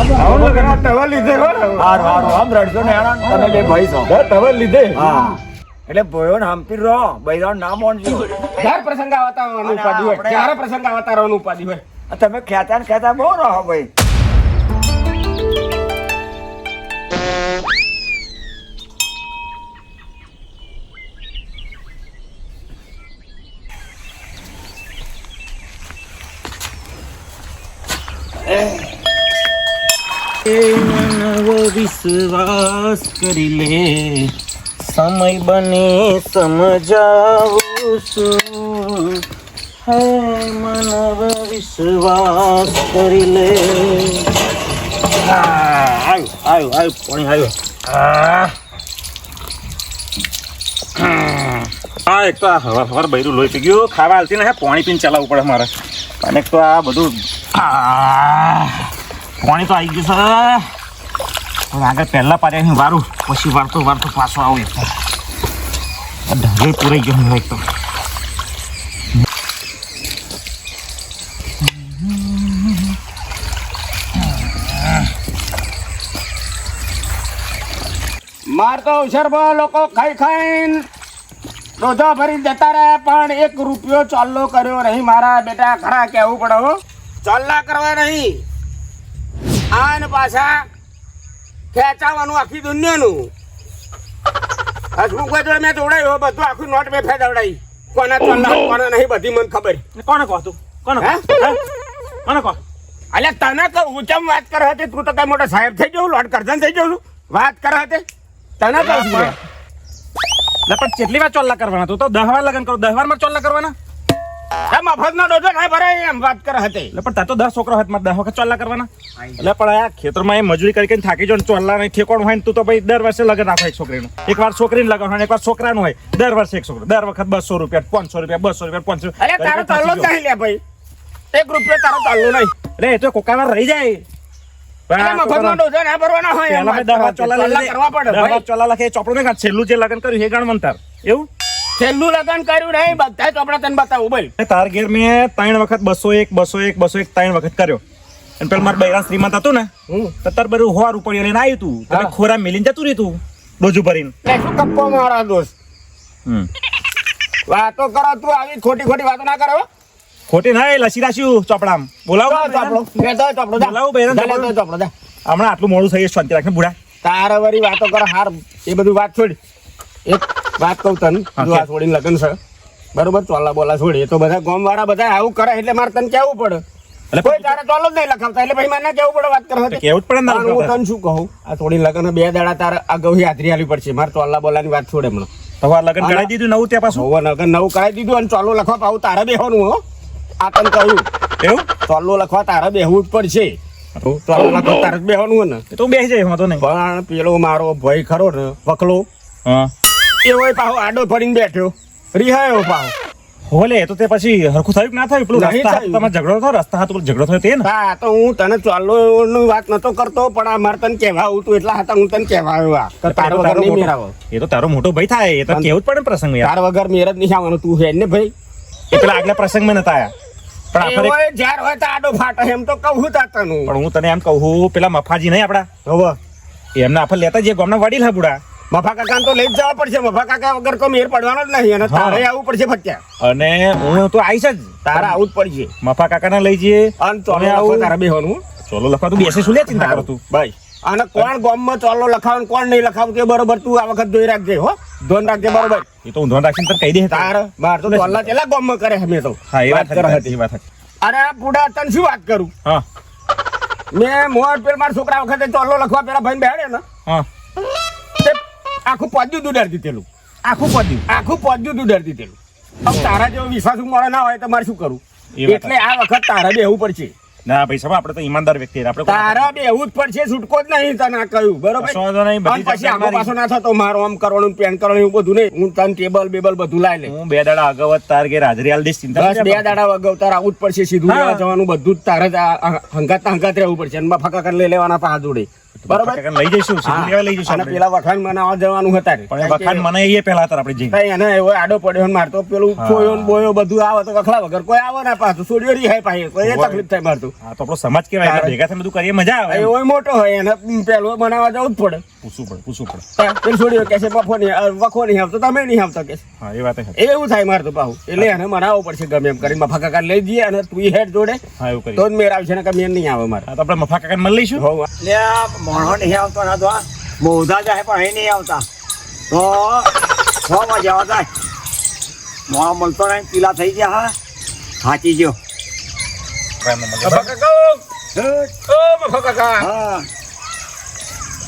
Towel લીધે હારું હારું આમ રડશો ને હેરાન તમે બે ભાઈ છો ટવલ લીધે હા એટલે ભયો ને હંપી રહો બૈરાણ ના મોનજો જ્યારે પ્રસંગ આવતા હોવાનું ઉપાધિ હોય જ્યારે પ્રસંગ આવતા રહેવાનું ઉપાધિ હોય તમે ખેતા ને ખેતા બહુ રહો ભાઈ વિશ્વાસ કરી લે સમય બને સમજાવું છું હે મનવ વિશ્વાસ કરી લે આવ્યું પાણી આવ્યું હા એક તો આ હવાર બૈરું લોહી પી ગયું ખાવા હાલતી ને પાણી પીને ચલાવવું પડે મારે અને એક તો આ બધું પાણી તો આવી ગયું છે આગળ પહેલા પાડ્યા વારું પછી વારતો પાછો આવું એક ઢગલો પૂરાઈ ગયો એક તો માર તો હોશિયાર લોકો ખાઈ ખાઈને રોધા ભરી જતા રહ્યા પણ 1 રૂપિયો ચાલ્લો કર્યો નહીં મારા બેટા ખરા કહેવું પડે હો ચાલ્લા કરવા નહીં આ ને પાછા ખેંચાવાનું આખી દુનિયાનું હસમુખ જો મેં જોડાયું બધું આખું નોટ મેં ફેરવડાવી કોના ચાલ્લા કોના નહીં બધી મને ખબર કોને કહો તું કોને કોને કહો અલ્યા તને કહું ઊંચામ વાત કરે હતી તું તો કઈ મોટો સાહેબ થઈ ગયો લોટ કરજન થઈ ગયો છું વાત કરે હતી તને કહું છું પણ કેટલી વાર ચોલ્લા કરવાના તું તો 10 વાર લગન કરો 10 વારમાં ચોલ્લા કરવાના મફતનો ડોઝો ના ભરાય એમ વાત કરે હતી એટલે પણ તાર તો 10 છોકરો હાથમાં 10 વખત ચોલ્લા કરવાના એટલે પણ આ ખેતરમાં એ મજૂરી કરીને થાકી જો ચોલ્લા નહીં ઠેકોણ હોય ને તું તો ભાઈ દર વર્ષે લગન રાખો એક છોકરીનું એકવાર છોકરીને લગન હોય એકવાર છોકરાનું હોય દર વર્ષે એક છોકરો દર વખત 200 રૂપિયા 500 રૂપિયા 200 રૂપિયા 500 અરે તારો ચાલ્લો જ નહીં લે ભાઈ 1 રૂપિયો તારો ચાલ્લો નહીં એટલે એ તો કોકાવાર રહી જાય મફતનો ડોઝો ના ભરવાના હોય એમ કરવા પડે ચોલ્લા લખે ચોપડો ને છેલ્લું જે લગન કર્યું એ ગણ મંતર એવું છેલ્લું લગન કર્યું નહીં બધા ચોપડા તને બતાવું બોલ તાર ઘેર મેં 3 વખત 201 3 વખત કર્યો અને પેલા મારા બૈરા શ્રીમંત હતું ને તો તાર બધું હોર ઉપડ્યો લઈને આવ્યું તું તમે ખોરા મેલીને જતું રહ્યું તું ડોજુ ભરીને શું કપ્પો મારા દોસ્ત વાતો કરો તું આવી ખોટી વાતો ના કરો ખોટી ના લસી રાખ્યું ચોપડામ બોલાવો બોલાવો બૈરા હમણાં આટલું મોડું થઈ શાંતિ રાખીને બુડા તારે વળી વાતો કરો હાર એ બધું વાત છોડ એક વાત કહું તને જો આ છોડીને લગન છે બરોબર ચોલા બોલા છોડી તો બધા ગામ વાળા બધા આવું કરે એટલે મારે તને કેવું પડે એટલે કોઈ તારે ચોલો જ નહીં લખાવતા એટલે ભાઈ મને કેવું પડે વાત કરો કેવું જ પડે ને હું તને શું કહું આ છોડીને લગન 2 દાડા તારે આ ગૌહી હાજરી આલવી પડશે મારે ચોલા બોલાની વાત છોડે હમણાં હવે લગન કરાવી દીધું નવું ત્યાં પાછું હવે લગન નવું કરાવી દીધું અને ચોલો લખવા પાવું તારે બેહવાનું હો આ તને કહ્યું એવું ચોલો લખવા તારે બેહવું જ પડશે ચોલો લખવા તારે જ બેહવાનું હોય ને તો બેસી જાય વાંધો નહીં પણ પેલો મારો ભાઈ ખરો ને વકલો હા એવો પાહો આડો ફરીને બેઠો રિહાયો પાહો હોલે તો તે પછી હરખું થયું કે ના થયું પેલું રસ્તા તમારે ઝઘડો થયો રસ્તા હાથ ઝઘડો થયો તે ને હા તો હું તને ચાલો ની વાત નતો કરતો પણ આ મારે તને કહેવા આવું તું એટલા હતા હું તને કહેવા આવ્યો તાર વગર નહીં મેરાવો એ તો તારો મોટો ભાઈ થાય એ તો કેવું જ પડે પ્રસંગ તાર વગર મેર જ નહીં આવવાનું તું હે ને ભાઈ એ પેલા આગલા પ્રસંગમાં નતા આયા પણ આપણે જ્યારે હોય તો આડો ફાટે એમ તો કહું તા તને પણ હું તને એમ કહું પેલા મફાજી નહીં આપડા હવે એમને આપણે લેતા જે ગામના વડીલ હા બુડા મફા કાકા તો લઈ જ જવા પડશે મફા કાકા વગર તો મેર પડવાનો જ નહીં અને તારે આવવું પડશે ફટ્યા અને હું તો આવીશ જ તારે આવું જ પડશે મફા કાકાને લઈ જઈએ અને ચોલો લખવા તારે બેહવાનું ચોલો લખવા તું બેસે શું લે ચિંતા કરો તું ભાઈ અને કોણ ગામમાં ચોલો લખાવ કોણ નહીં લખાવું તે બરોબર તું આ વખત જોઈ રાખજે હો ધોન રાખજે બરોબર એ તો હું ધોન રાખીને તને કહી દે તારે બાર તો ચોલા ચેલા ગામમાં કરે અમે તો હા એ વાત હતી એ વાત હતી અરે બુડા તને શું વાત કરું હા મેં મોર પેલ મારા છોકરા વખતે ચોલો લખવા પેલા ભાઈ બેડે ને હા આખું પોદ્યું તું ડરતી તેલું આખું પોદ્યું તું ડરતી તેલું હવે તારા જેવો વિશ્વાસ મળે ના હોય તો મારે શું કરું એટલે આ વખત તારે બેહવું પડશે ના ભાઈ સાહેબ આપણે તો ઈમાનદાર વ્યક્તિ આપણે તારા બેહવું જ પડશે છૂટકો જ નહીં તને આ કહ્યું બરોબર પછી આગો પાછો ના થતો મારું આમ કરવાનું પેન કરવાનું એવું બધું નહીં હું તને ટેબલ બેબલ બધું લાવી લે હું 2 દાડા અગાઉ તાર ઘેર હાજરી આલ દઈશ ચિંતા 2 દાડા અગાઉ તાર આવું જ પડશે સીધું લેવા જવાનું બધું જ તારે હંગાત રહેવું પડશે અને ફાકા કરી લઈ લેવાના પા જોડે બરોબર લઈ જઈશું સીધું લેવા લઈ જઈશું અને પેલા વખાણ મનાવવા જવાનું હતા પણ વખાણ મને એ પહેલા હતા આપણે જઈ એને એવો આડો પડ્યો મારતો પેલું છોયો બોયો બધું આવે તો વખલા વગર કોઈ આવે ના પાછું છોડ્યો રહી હે પાછી કોઈ તકલીફ થાય મારતું હા તો આપણો સમાજ કેવાય એટલે ભેગા થઈને બધું કરીએ મજા આવે એમ. એવો મોટો હોય એને પેલો બનાવવા જવું જ પડે. પૂછવું પડે પેલી છોડીઓ કે છે વખો નહીં આવતો તમે નહીં આવતા કે છે. હા એ વાત છે. એવું થાય મારે તો પાછું એટલે એને મનાવવું પડશે ગમે એમ કરીને મફા કાકા લઈ જઈએ અને તું હેડ જોડે હા એવું કરીએ. તો જ મેર આવશે ને કે મેર નહીં આવે મારે. હા તો આપણે મફા કાકાને મળી લઈશું. હોવ. એટલે આ મોણો નહીં આવતો ના તો આ મોઢા જાય પણ અહીં નહીં આવતા તો માં જવા જાય મોણો મળતો નહીં પીલા થઈ ગયા હા થાચી ગયો મફા કાકા ઓ મફા કાકા હા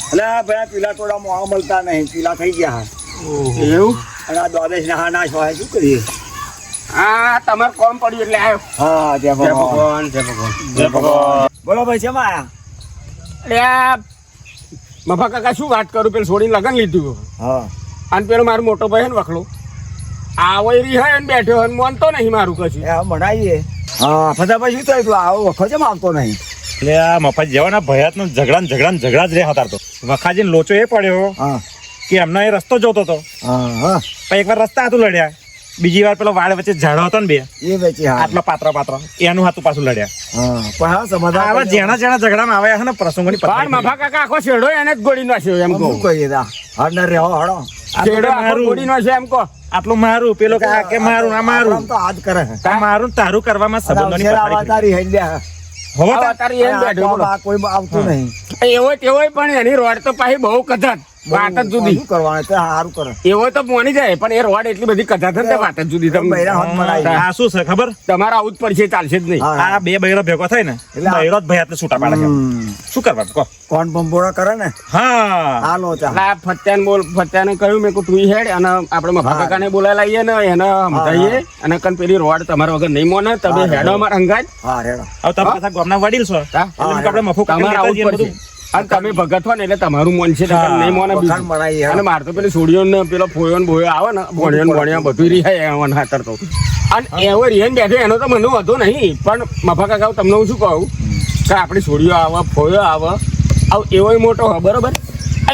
એટલે આ ભાઈ પીલા થોડા મોણો મળતા નહીં પીલા થઈ ગયા હા એવું અને આ દ્વાદશ ના નાશ હોય શું કરીએ હા તમારે કોમ પડ્યું એટલે આવ્યો. હા જય જય ભગવાન ભગવાન જય ભગવાન. જય ભગવાન. બોલો ભાઈ શેમાં આયા એટલે આ મફા કાકા શું વાત કરું પેલું છોડીને લગન લીધું હા અને પેલો મારો મોટો ભાઈ ને વખલો આવો રિહાય ને બેઠો હોય ને માનતો નહીં મારું કશું. એ મનાઈએ હા ફટાફટ શું થયું તું આવો વખો જેમ આવતો નહીં એટલે આ મફાજી જવાના ભયાતનો ઝઘડા જ રે હતા તો વખાજીને લોચો એ પડ્યો હા કે એમનો એ રસ્તો જોતો હતો હા હા પણ એકવાર રસ્તા હાથું લડ્યા બીજી વાર પેલો વાડ વચ્ચે ઝાડો હતો ને બે એ વેચી હા આટલો પાત્ર એનું હાથું પાછું લડ્યા. હા પણ હા સમાધાન આવા જેણા ઝઘડામાં આવ્યા છે ને પ્રસંગોની પણ પત્ની. મફા કાકા આખો છેડો એને જ ગોળી નાખ્યો એમ કહું. શું કહીએ તા હડને રહેવો હડો છેડો આખો ગોળી નાખ્યો એમ કહો. આટલું મારું પેલો કે મારું આ મારું આમ તો આજ કરે આ મારું ને તારું કરવામાં સંબંધોની પથારી કરી. તારી હેલ્યા હવે આવા તારી એમ બેઠો બોલો. કોઈ આવતું નહીં એવો તેવો પણ એની રોડ તો પાછી બહુ કથાત વાત જ જુદી. શું કરવાનું તે સારું કરે એવો તો મોની જાય પણ એ રોડ એટલી બધી કથાત ને તે વાત જ જુદી. બૈરા હાથ મરાઈ. આ શું છે ખબર તમારે આવું જ પડશે ચાલશે જ નહીં. હા. આ બે બૈરો ભેગો થાય ને એટલે આ- બૈરો જ ભયાતને છૂટા પાડે છે. શું કરવાનું કહો. કોણ પંપોળા કરે ને હા હાલો ચા આ ફત્યાને કહ્યું મેં કે તું હેડ અને આપણે મફા કાકાને બોલાવી લાવીએ ને એને સમજાવીએ અને કન પેલી રોડ તમારા વગર નહીં મોને તમે હેડો અમારા અંગાજ. હા રેડો હવે તમે પાછા ગામના વડીલ છો હા? એટલે આપણે મફુ તમારે આવું જ પડશે. અને તમે ભગત હો ને એટલે તમારું મન છે હા. નહીં મોને વખાણ બીજું. મરાઈ અને મારે તો પેલી છોડીઓ ને પેલો ફોયો ને બોયો આવે ને ભણ્યો ને ભણ્યા બધું રિહાય એવા હાતર તો. અને એવો રિહાઈને બેઠો એનો તો મને વધુ નહીં પણ મફા કાકા તમને હું શું કહું કે આપણી છોડીઓ આવે ફોયો આવે એવો મોટો હોય બરોબર.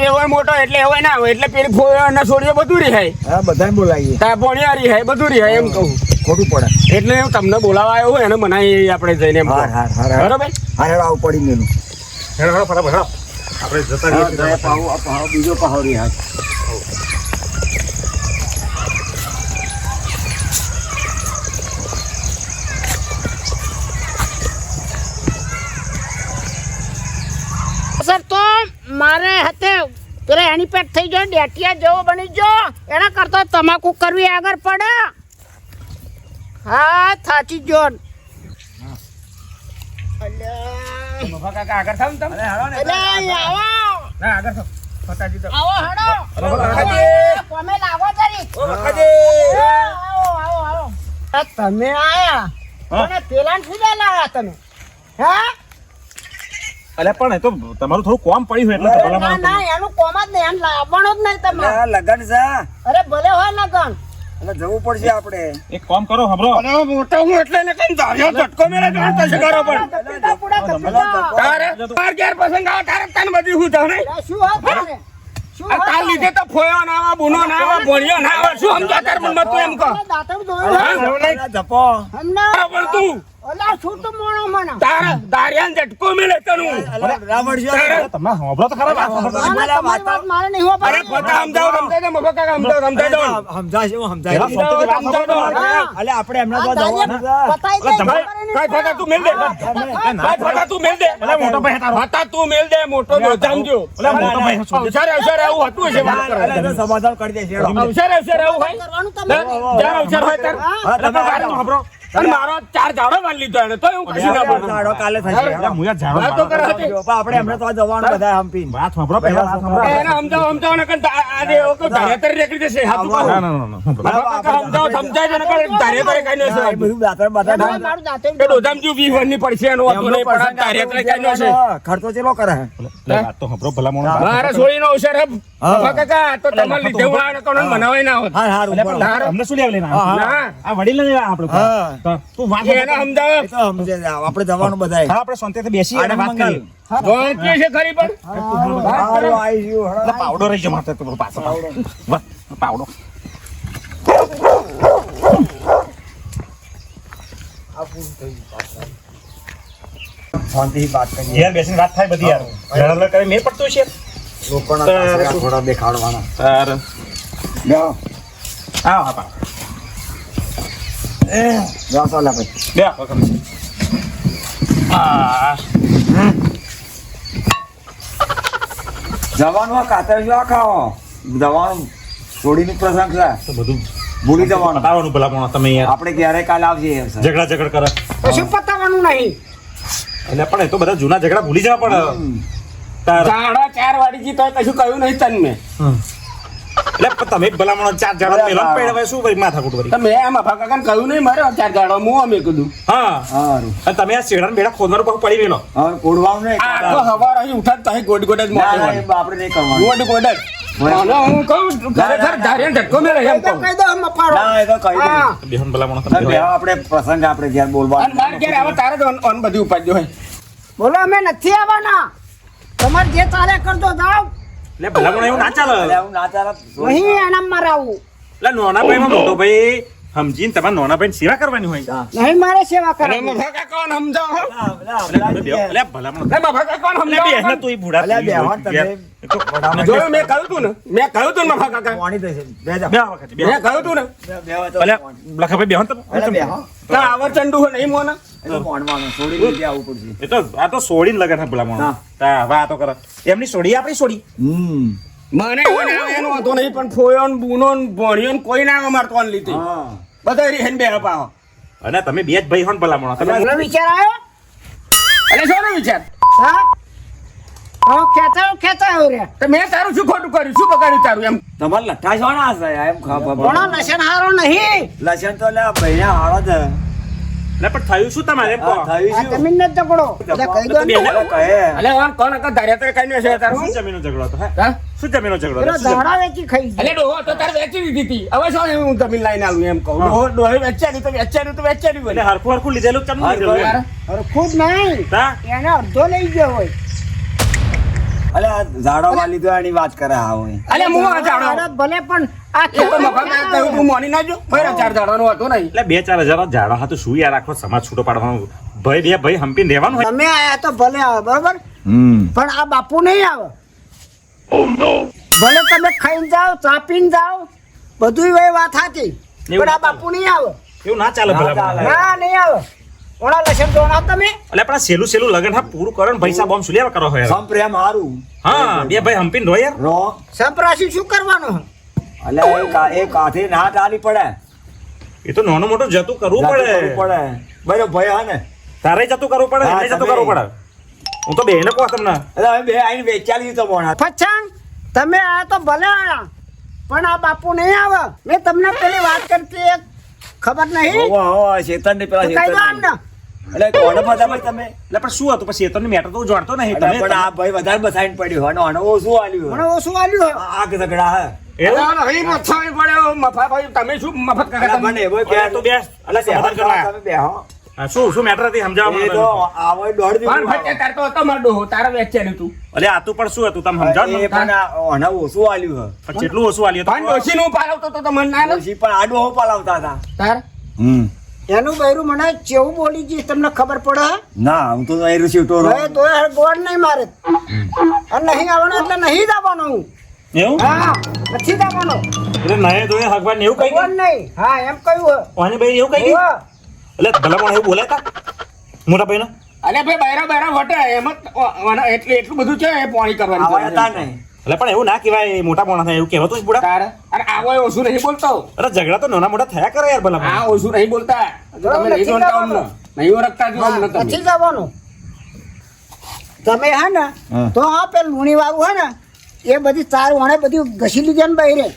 એવો મોટો એટલે એવો ના આવે એટલે પેલી ફોયો અને છોડીઓ બધું રિહાય. હા બધાને બોલાવીએ તા ભણ્યા રિહાય બધું રિહાય એમ કહું. ખોટું પડે એટલે હું તમને બોલાવા આવ્યો હોય એને મનાઈ આપણે જઈને એમ કહું. હા હા હા બરોબર. હા રેડો આવું પડી ગયેલું હેડો, હેડો, ફટાફટ, હેડો. આપણે જતા હા, રહીએ. જય પાહો, આ પાહો, બીજો પાહો રી હાથ. સર તો મારે હતે પેલા એની પેટ થઈ જાય ડેટિયા જેવો બની જો એના કરતા તમાકુ કરવી આગળ પડે. હા થાચી જો મફા કાકા આગળ થાવ ને તમે. આવો ના આગળ થાવ. ફટાજી તો. આવો હડો વખાજી. તમે લાગો જરી ઓ વખાજી. આવો આ તમે આયા અને પેલા શું લાયા તમે હા અલ્યા પણ એ તો તમારું થોડું કોમ પડ્યું એટલે તો ભલા ના માણસ ના એનું કોમ જ નહીં એમ લાવવાનો જ નહીં તમે. આ લગન છે અરે ભલે હોય લગન એટલે જવું પડશે આપણે એક કામ કરો હમરો અરે મોટો હું એટલે એને કઈ ધાર્યો ઝટકો મેરે જાણતો છે કરો પણ. ધપીટા પૂડા ધપીટા. તારે બાર ઘેર પસંદ આવે તારે તને બધી હું જાણે. આ શું હોય તારે? શું આ તાર હોય? લીધે તો ફોયો ના આવે બુનો ના આવે ભણ્યો ના આવે શું સમજા તાર મનમાં તું એમ કહો. દાંતણ દોડ્યું હોય. ધપો હમણાં બરાબર તું ઓલા છૂટું મોણો મને. તારા દારિયાને ઝટકો મેલે તનું. રાવણ છે તમે હમરો તો ખરા વાત સાંભળતા. ના, ના, તમારી વાત મારે નહીં હોવા અરે પાડી. પતા સમજાવો સમજાય દે મફા કાકા સમજાવો દો. સમજાય છે સમજાય પેલા શાંતિથી વાત સાંભળો. હા. અલે આપણે એમના આ તો જવાનું દારિયા છે પતાઈ દે, જમાઈ, ખબર નહીં કાંઈ ફટા તું મેલ દે કાંઈ ફટા તું મેલ દે અલ્યા મોટો ભાઈ તારો. ફટા તું મેલ દે મોટો દોધામજો. અલ્યા મોટો ભાઈ છોડી દે. અવસર એવું હતું છે વાત અલે કરો. તો સમાધાન કરી દે છે અવસર એવું હોય કરવાનું તમે. જ્યાં અવસર હોય ત્યારે. હા તમે વાત તો હમરો. અને મારો 4 ઝાડો વાળી લીધો એને તો હું કશું ના બોલું. જાડો કાલે થશે અલ્યા મુયા ઝાડો વાતો કરે મારવા. હતી. પણ આપણે એમને તો જવાનું બધા હંપીને વાત સાંભળો પહેલા વાત સાંભળો. એને સમજાવો ને કઈ આજે એવો કોઈ ધારેતર નીકળી જશે હાથું કહું. ના, ના, ના, ના, સાંભળો. બાપા કાકા સમજાવો સમજાય છે ને કઈ ધારેતરે કઈ ન હા, એ છે. બધું દાતર બાતર તમારે મારું દાંતણ કે દોધામજી 20 વર્ષની પડશે એનું હતું નહીં પણ આ ધારેતરે કઈ ન છે. ખર્ચો ચેલો કરે એટલે વાત તો સાંભળો ભલા માણસ. મારા છોડીનો અવસર હે. બાપા કાકા તો તમારે લીધે હું આ નતો ને બનાવાય ના હોત. હા હારું અલ્યા પણ બરાબર. અમને શું લેવા લઈને હા, આવ્યા? ના આ વડીલ ને આપણે હા. તો તું વાત એને સમજાવો એ તો સમજે છે. આપણે જવાનું બધાય હા આપણે શાંતિથી બેસી અને વાત મંગલ. કરીએ. જોઈ છે ખરી પણ હારું આવી ગયું એટલે પાવડો રહી છે માથે તો પાછો વાહ, પાવડો શાંતિથી વાત કરીએ ઘેર બેસીને વાત થાય બધી યાર લડલ કરે મેં પડતો છે લોકોના તારે તાસરા શું? થોડા દેખાડવાના તાર જાઓ હા હા પા જાઓ ચાલો પછી બે વખત આ જવાનું કાતર જો ખાઓ જવાનું છોડીનું પ્રસંગ છે તો બધું ભૂલી જવાનું પતાવવાનું ભલા પણ તમે યાર આપણે ક્યારે કાલે આવશે ઝઘડ કરે કશું પતાવવાનું નહીં. એટલે પણ એ તો બધા જૂના ઝઘડા ભૂલી જવા પડે તાર ઝાડા 4 વાડી તો કશું કહ્યું નહીં તને મેં. એટલે પણ તમે ભલામણો ચાર ઝાડા મેલન પડે હવે શું ભાઈ માથા કૂટ કરી તો મેં આમ કાકાને કહ્યું નહીં મારે 4 ઝાડા હું અમે કીધું હા સારું અને તમે આ શેડા બેડા ખોદવાનું પાછું પડી ગયેલો હવે કોડવાનું નહીં આ આખો હવાર અહીં ઉઠા તો અહીં ગોડ ગોડ જ ના, ના, મોટે એ આપણે નહીં કરવાનું ગોડ ગોડ જ અને હું કહું ખરેખર ધાર્યા ઢટકો મેળે એમ કહું કહી દો મફાડો. ના એ તો કહી દઉં હા. બેહન ભલામણો ના, તમે બે આપણે પ્રસંગ આપણે ઘેર અને બોલવાનું માર ઘેર આવે તારે જ ઓન બધી ઉપાડ્યો હોય બોલો અમે નથી આવવાના. તમારે જે ચાલે કરજો જાઓ. એટલે ભલામણો એવું ના ચાલે એટલે હું ના ચાલે નહીં એનામાં આવું. એટલે નાના ભાઈમાં મોટો ભાઈ સમજીને તમારે નાના ભાઈ સેવા કરવાની હોય નહીં મારે સેવા અને કરવાની. મફા કાકાને સમજાવો હો. એટલે ભલામણો લે મફા કાકાને એટલે સમજાવો બેહને તું ઈ બુઢા અલ્યા થઈ ગયો બેહો તમે. યાર. એ તો વડામાં જોયું મેં કહ્યું તું ને મફા કાકા પાણી દેશે બે જા બે વખત બે મેં કહ્યું તું ને બે હોય તો અલ્યા લખાભાઈ બેહન તમે અલ્યા બે હો તો આવર ચંડુ હોય નહીં મોના એ તો મોણવાનું છોડી દીધી આવું પડશે એ તો આ તો સોડીને લગન હે ભલામણો ના. તા વાતો કરે એમની સોડી આપણી સોડી મને કોઈને આવે એનો વાંધો નહીં પણ ફોયો ને બૂનો ને ભોણિયો ને કોઈ ના આવે મારે કોણ લીધી હા બધા રીહેન બે પાવો અને તમે બે જ ભાઈ હો ને ભલામણો તમે તમને વિચાર આવ્યો? એટલે શું નો વિચાર હા હવે ખેંચાયો રે. તો મેં તારું શું ખોટું કર્યું શું બગાડ્યું તારું એમ તમારે લઠ્ઠા છો ના હશે એમ ખબર ઘણો લસણ હારો નહીં. લસણ તો લે બહેના હારો છે એટલે પણ થયું શું તમારે એમ કહો? હા, થયું આ શું? જમીન ને ઝઘડો. એટલે કહી દો ને. એટલે કહે એટલે ઓન કોણ અકલ ધાર્યા તો કઈ નહીં હશે તારું શું જમીનનો ઝઘડો હતો હે? હા? શું જમીનનો ઝઘડો પેલો હતો? શું જમીન? ધાડા વેચી ખાઈ એટલે ડોહો તો તારે વેચી દીધી હતી હવે શું હું જમીન લઈને આવું એમ કહું ડોહે વેચારી તો વેચારી તો વેચારી એટલે હરખું હરખું લીધેલું કેમ નહીં લીધેલું યાર? ખુદ નહીં. તા? એને અડધો લઈ ગયો હોય. અલે આ ઝાડોમાં લીધો એની વાત કરે હા હોય અલે હું આ ધાડા જાણો ભલે પણ આ એ તો મફા કાકા કહ્યું તું મોની ના જો ફેરા 4 ઝાડાનો હતો નહીં એટલે 2-4 હજાર ઝાડા હતું શું યાર આખો સમાજ છૂટો પાડવાનો ભાઈ બે ભાઈ હંપીને રહેવાનું હોય તમે આયા તો ભલે આવે બરોબર પણ આ બાપુ નહીં આવે ભલે તમે ખાઈને જાઓ ચા પીને જાઓ બધું વાત સાચી પણ આ બાપુ નહીં આવે એવું ના ચાલે ના ભલા ચાલે. માણસ. ના નહીં આવે ઓણા લસણ જોણા તમે એટલે પણ આ સેલું લગન હા પૂરું કરો ને પૈસા બોમ્બ સુલ્યા કરો હોય યાર. સમ પ્રેમ હારું હા બે ભાઈ હંપીને રહો યાર રો સંપ્રાસી શું કરવાનું અલે એ કાઠી ના ટાલી પડે એ તો નાનું મોટું જતું કરવું જાતું પડે કરવું પડે બરો ભય હા ને તારે જતું કરવું પડે હા, એને જતું તમે. કરવું પડે હું તો બેને કહું તમને એટલે હવે બે આઈને વેચાલી દીધો મોણા પછાણ તમે આયા તો ભલે આયા પણ આ બાપુ નહીં આવે મેં તમને પેલી વાત કરતી એક ખબર નહીં હોવા હોવા શેતન ને પેલા તો કહી દો આમને. એટલે કોને બધા ભાઈ તમે એટલે પણ શું હતું પછી એ તો મેટર તો હું જાણતો નહીં એટલે તમે પણ આ ભાઈ વધારે બસાઈને પડ્યું અને આનો ઓછું આલ્યું મને ઓછું આલ્યું હોય. આ ઝઘડા હે એવું? અરે નહીં મથાવી પડ્યો મફા ભાઈ તમે શું મફત અલા કાકા મને એવો અરે તું બેસ. અલા સમાધાન કરવા. તમે બેહો હા, શું મેટર હતી સમજાવવા એ તો મને. આવો દોઢ પણ દિવસ ભટ્ટે તાર તો હતો મારો ડોહો તારે વેચારી તું અલે આ તું પણ શું હતું તમે સમજાવો એ ને. પણ આને ઓછું આલ્યું હે પણ કેટલું ઓછું આલ્યું પણ હતું? ડોશીનું પાલવતો તો મને ના લે પછી પણ આ ડોહો પલાવતા હતા તાર એનું બૈરું મને ચેવું બોલી ગઈ તમને ખબર પડે ના હું તો એ ઋષિટો હવે તો એ ગોળ નહીં મારે અને નહીં આવવાનો એટલે નહીં જ આવવાનો હું એવું? હા નથી જ આવવાનો એટલે નયે ધોયે હગવાન એવું કઈ ભગવાન નહીં હા એમ કહ્યું હોય. ઓને ભાઈ એવું કઈ હોવે. એટલે ભલા પણ એવું બોલ્યા તા મોટા ભાઈ ને અલે ભાઈ બૈરા વટે એમ જ એટલે એટલું બધું છે એ પાણી આવા હતા કરવાનું નહીં એટલે પણ એવું ના કહેવાય મોટા માણસ એવું કહેવાતું જ બુડા તારે અરે આવો એ ઓછું નહીં બોલતો અરે ઝઘડા તો નાના મોટા થયા કરે યાર ભલા આ માણસ. ઓછું નહીં બોલતા તમે નહીં નથી જોતા જવાનું. અમને નહીં ઓળખતા જો અમને હા, નથી તમે જવાનું તમે હે ને હા. તો હા પેલું લુણી વાળું હે ને એ બધી ચાર વણે બધી ઘસી લીધી ને બહેરે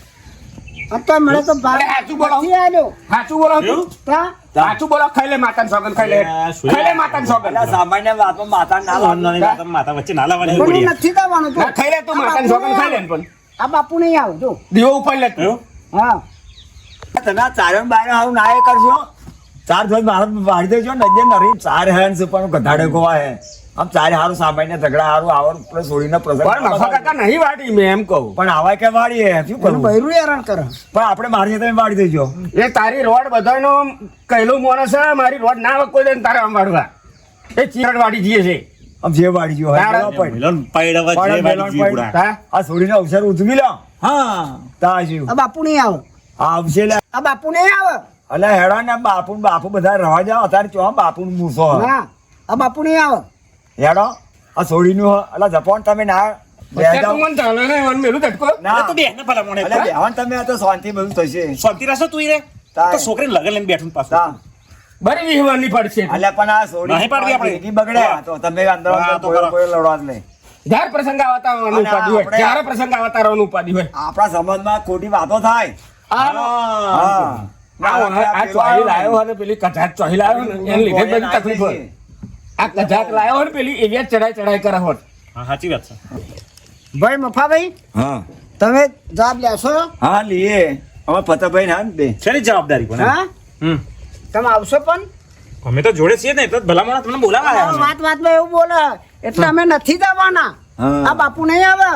અત્યારે મને તો ભાગ અરે, સાચું બોલો. નથી આલ્યો. સાચું બોલો એવું? તા? સાચું બોલો ખાઈ લે માતાને સોગન ખાઈ લે અલ્યા, શું ખાઈ લે માતાને સોગન એટલે સામાન્ય વાતમાં માતા ના નાની લાવવાનું. વાતમાં માથા વચ્ચે ના લાવવાની પણ પડી હું યાર. નથી જવાનું ના ખાઈ લે તું માતાને સોગન ખાઈ લે ને પણ આ બાપુ નહીં આવે જો દીવો ઉપર લે તું. એવું? હા તમે આ ચારણ બારણ હારું ના એ કરશો ચાર ધોઈ મારો વાળી દેજો નજર નરી ચાર હેન છે પણ ગધાડે ગોવા હે આમ ચારે હારું સામાન્ય ઝઘડા હારું આવર પેલો છોડીને પ્રસંગ પણ મફા કાકા નહીં વાડી મેં એમ કહું પણ આવાય કે વાળી હે શું એનું કરવું બૈરું હેરાન કરે પણ આપણે મારી તમે વાળી દેજો એ તારી રોડ બધાનો કહેલું માણસ છે મારી રોડ ના કોઈ દે ને તારે આમ વાળવા એ ચીરણ વાડી જઈએ છે આમ જે વાડી ગયો હોય તારા બોલો પણ. મિલન પાયડવા પાડો જે મેલણ વાળી પાડી. બુડા. હા આ છોડીનો અવસર ઉજવી લો હા તા જીવ આ બાપુ નહીં આવે આવશે લે આ બાપુ નહીં આવે અલે હેડા ને બાપુ બધા રવા જાવ અત્યારે ચો બાપુ મૂસો ના આ બાપુ નહીં આવે હેડો આ છોડીનું અલા જપોન તમે ના અત્યારે તું મને ચાલે ને મને મેલું ઝટકો ના અરે તું બેહ ને ભલા મોણે. અલે બેહવાન તમે આ તો શાંતિ બધું થશે શાંતિ રાખશો તું ઈ રે તાય. તો છોકરીને લગન લઈને બેઠું પાછું. તા બરી વિહવાની પડશે અલે પણ આ છોડી નહીં પાડવી આપણે. જિંદગી બગડે તો તમે અંદર હા, તો કોઈ ખરો. કોઈ લડવા જ નહીં જ્યારે પ્રસંગ આવતા અને ઉપાધિ હોય આપણે- જ્યારે પ્રસંગ આવતા રહેવાનું ઉપાધિ હોય આપણા સંબંધમાં ખોટી વાતો થાય આ આ ચોહી લાયો હોય ને પેલી કજાક ચોહી લાયો ને એને લીધે જ બધી તકલીફ હોય આ કજાક લાયો હોય ને પેલી એવી જ ચડાઈ કરે હોત હા સાચી વાત છે. ભાઈ મફાભાઈ હા તમે જવાબ લેશો હા લીએ અમે ફતેભાઈ ના દે શેની જવાબદારી પણ હા હમ તમે આવશો પણ અમે તો જોડે છીએ ને એટલે જ ભલા મોણા તમને બોલાવા આવ્યા અમે. વાતમાં એવું બોલે એટલે અમે નથી જવાના હા. આ બાપુ નહીં આવે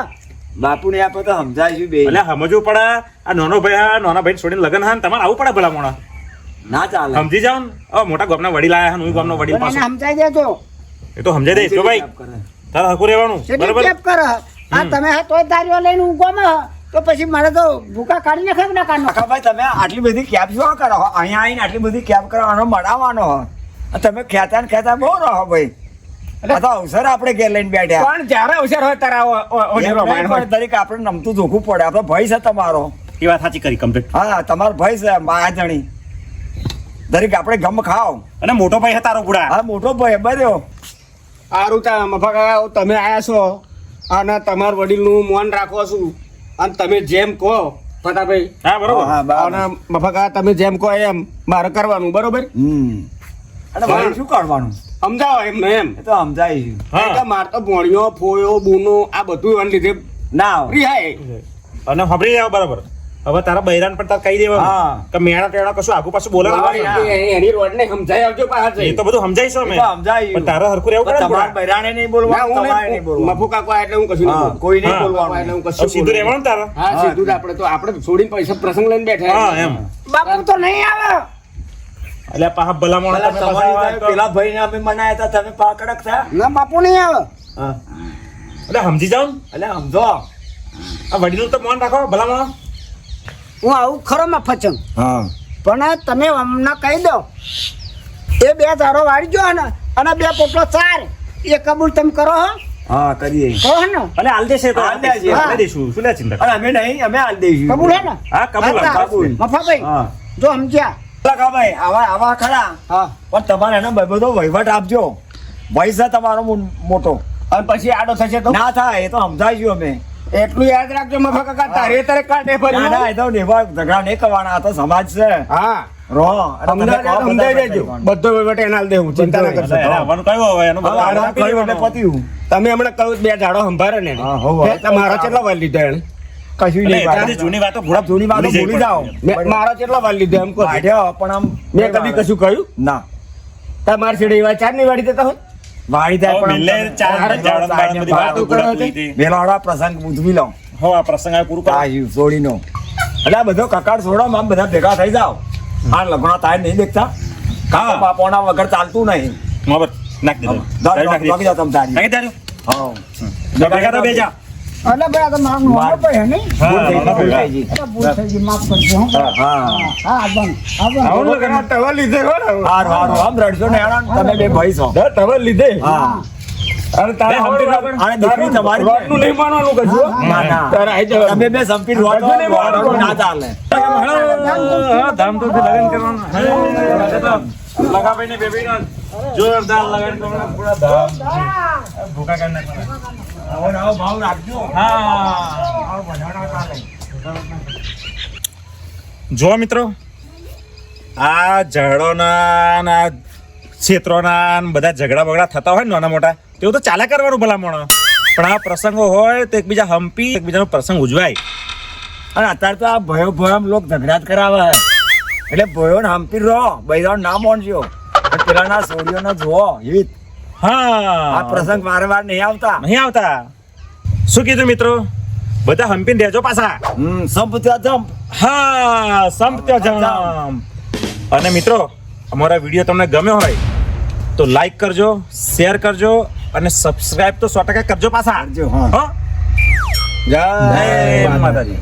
બાપુ ને આપે તો સમજાય બે એટલે સમજવું પડે આ નાનો ભાઈ હા નાના ભાઈ છોડીને લગન હા ને તમારે આવું પડે ભલા મોણા ના ચાલે સમજી જાવ ને હવે મોટા ગામના વડીલ આયા હા હું ગામનો વડીલ પણ એને પાછો સમજાઈ દેજો એ તો સમજાઈ દઈશ જો ભાઈ તારે હકું રહેવાનું કેટલી બરાબર કેપ કરે આ તમે હા તોય દારીઓ લઈને ઊંઘોમાં તો પછી મારે તો ભૂકા કાઢી નાખે ના કાઢનો ભાઈ તમે આટલી બધી કેબ શું કરો અહીંયા આવીને આટલી બધી કેબ કરવાનો મળાવવાનો તમે ખેતા ને ખેતા બહુ રહો ભાઈ આ તો અવસર આપણે ઘેર લઈને બેઠા પણ જ્યારે અવસર હોય ત્યારે ઓઢેરો માણ હોય. દરેક આપણે નમતું જોખવું પડે આપણો ભય છે તમારો એ વાત સાચી કરી કમ્પ્લીટ હા તમારો ભય છે માયાજણી દરેક આપણે ગમ ખાઓ અને મોટો ભાઈ હતા તારો બુડા હા મોટો ભય બર્યો સારું તા મફા તમે આયા છો અને તમારા વડીલનું મોન રાખો છું અને તમે જેમ કહો ફટાભાઈ હા બરોબર હા, બરાબર. અને મફા તમે જેમ કહો એમ મારે કરવાનું બરોબર અને ભાઈ શું કરવાનું સમજાવો એમને એમ એ તો સમજાય છે. હા કે માર તો ભોણિયો ફોયો બૂનો આ બધું એને લીધે ના આવે. રિહાય અને સાંભળી જાવ બરાબર હવે તારા બૈરાન પણ તાર કહી દેવાનું હા. કે મેણા ટેણા કશું આગુ પાછું બોલે એની રોડ ને સમજાઈ આવજો પાછા એ તો બધું સમજાઈશું અમે એ તો સમજાય પણ તારે હરખું રહેવું પડે ને તમારા બુડા. બૈરાને નહીં બોલવાનું તમારે નહીં બોલવાનું મફુ કાકો એટલે હું કશું નહીં હા, બોલું. કોઈ નહીં હા. બોલવાનું એટલે હું હવે કશું સીધું બોલું. રહેવાનું ને તારે હા સીધું જ આપણે છોડીને પૈસા પ્રસંગ લઈને બેઠા હા એમ બાપુ તો નહીં આવે એટલે પાછા ભલામણ પેલા તમે તમારી પાછા પાસે પેલા ભાઈને અમે મનાયા હતા તમે પાકડક થયા ના બાપુ નહીં આવે હા. એટલે સમજી જાવ ને એટલે સમજો આ વડીલનું તો મન રાખો ભલામણ હું આવું ખરો મફચમ હા પણ તમે અમને કહી દો એ બે ધારો વાળી જો ને અને બે પોટલો ચાર એ કબૂલ તમે કરો હો હા કરીએ કહો હે ને એટલે હાલ દેશે તો હાલ દેશે. હાલ દઈશું શું લે ચિંતા અને અમે નહીં અમે હાલ દઈશું કબૂલ હે ને હા કબૂલ હા, કબૂલ. મફાભાઈ હા જો સમજ્યા ભાઈ આવા ખરા હા પણ તમારે એનો બધો વહીવટ આપજો વયસ છે તમારો મોટો અને પછી આડો થશે તો ના થાય એ તો સમજાઈશું અમે એટલું યાદ રાખજો મફા કાકા તારે તારે કાઢે ના ફરી ના એ તો નેવા ઝઘડા નહીં કરવાના આ તો સમાજ છે હા રો અને તમે કહો બધા સમજાઈ દેજો કરવાનું. બધો વહીવટ એને હાલ દેવું ચિંતા ના કરશો એટલે આવવાનું કયું હવે એનું હવે બધું આડા આપી કર્યું એટલે દેવાનું. પત્યું તમે હમણાં કહું બે ઝાડો સંભાળે ને હા, હોવ. તમારો કેટલો વાર લીધો એને કશું એટલે નહીં એટલાથી જૂની વાતો ઘોડા જૂની વાતો ભૂલી જાઓ મારો કેટલો વાર લીધો એમ કહો વાઢ્યો પણ આમ મેં કદી કશું કહ્યું ના તમારી છેડે એવા ચાર ની વાડી દેતા હોય વાળી થાય હવે મિલે પણ ચાર આમ ઝાડો બાળાને બધી વાતો વાતો ઘોડા કરો પૂરી થઈ. વેલાવાળા પ્રસંગ ઉજવી લો હો આ પ્રસંગ હવે પૂરું કરો. આ સોડીનો એટલે આ બધો કકાળ છોડો આમ બધા ભેગા થઈ જાઓ આ લગ્ન થાય નહીં દેખતા કાકા બાપોના વગર ચાલતું નહીં બરાબર. નાખ દીધું. દારૂ નાખી વાગી જાઓ તમે તારી નાખી દીધું. હા તો ભેગા તો બેજા. એટલે ભાઈ આ તો મારું નોનો ભાઈ હે નહીં હા, ભૂલ થઈ ગઈ, ભૂલ થઈ ગઈ. અરે ભૂલ થઈ ગઈ માફ કરજો હો હા હા આવું આવું લગન તવા લીધે હો ને હારું હારું આમ રડશો ને હેરાન તમે બે ભાઈ છો તવા લીધે હા અરે તારે બે હમતી રાખો. અને દીકરી તમારી રોડનું નહીં માનવાનું કશું હો. ના ના તારે આઈ જવાનું. તમે બે સંપીર રોડ રોડ ના ચાલે હા, ધામધૂમથી લગન કરવાનું. હા, લગાભાઈ ને બેબીના જોરદાર લગન કરવાના. પૂરા ધામ. ભૂકા કરી નાખવાના. આવો ને આવો ભાવ રાખજો હા. જો મિત્રો આ ઝાડોના ને આ ક્ષેત્રોના ને બધા ઝઘડા બગડા થતા હોય ને નાના મોટા તેવું તો ચાલ્યા કરવાનું ભલામણ પણ આ પ્રસંગો હોય તો એકબીજા હંપી એકબીજાનો પ્રસંગ ઉજવાય. અને અત્યારે તો આ ભયો ભયો લોક ઝઘડા જ કરાવે એટલે ભયો ને હંપી રહો બૈરાઓ ના માનજો અને પેલાના સોડીઓને જુઓ હિત આ હા પ્રસંગ વારે વાર નહીં આવતા નહીં આવતા. શું કીધું મિત્રો બધા હંપીને રહેજો પાછા. સંપ ત્યાં જંપ હા સંપત્ય જમ. અને મિત્રો અમારા વિડીયો તમને ગમ્યો હોય તો લાઈક કરજો, શેર કરજો અને સબસ્ક્રાઇબ તો 100% કરજો પાછા. કરજો, હા. હો? જય માતાજી.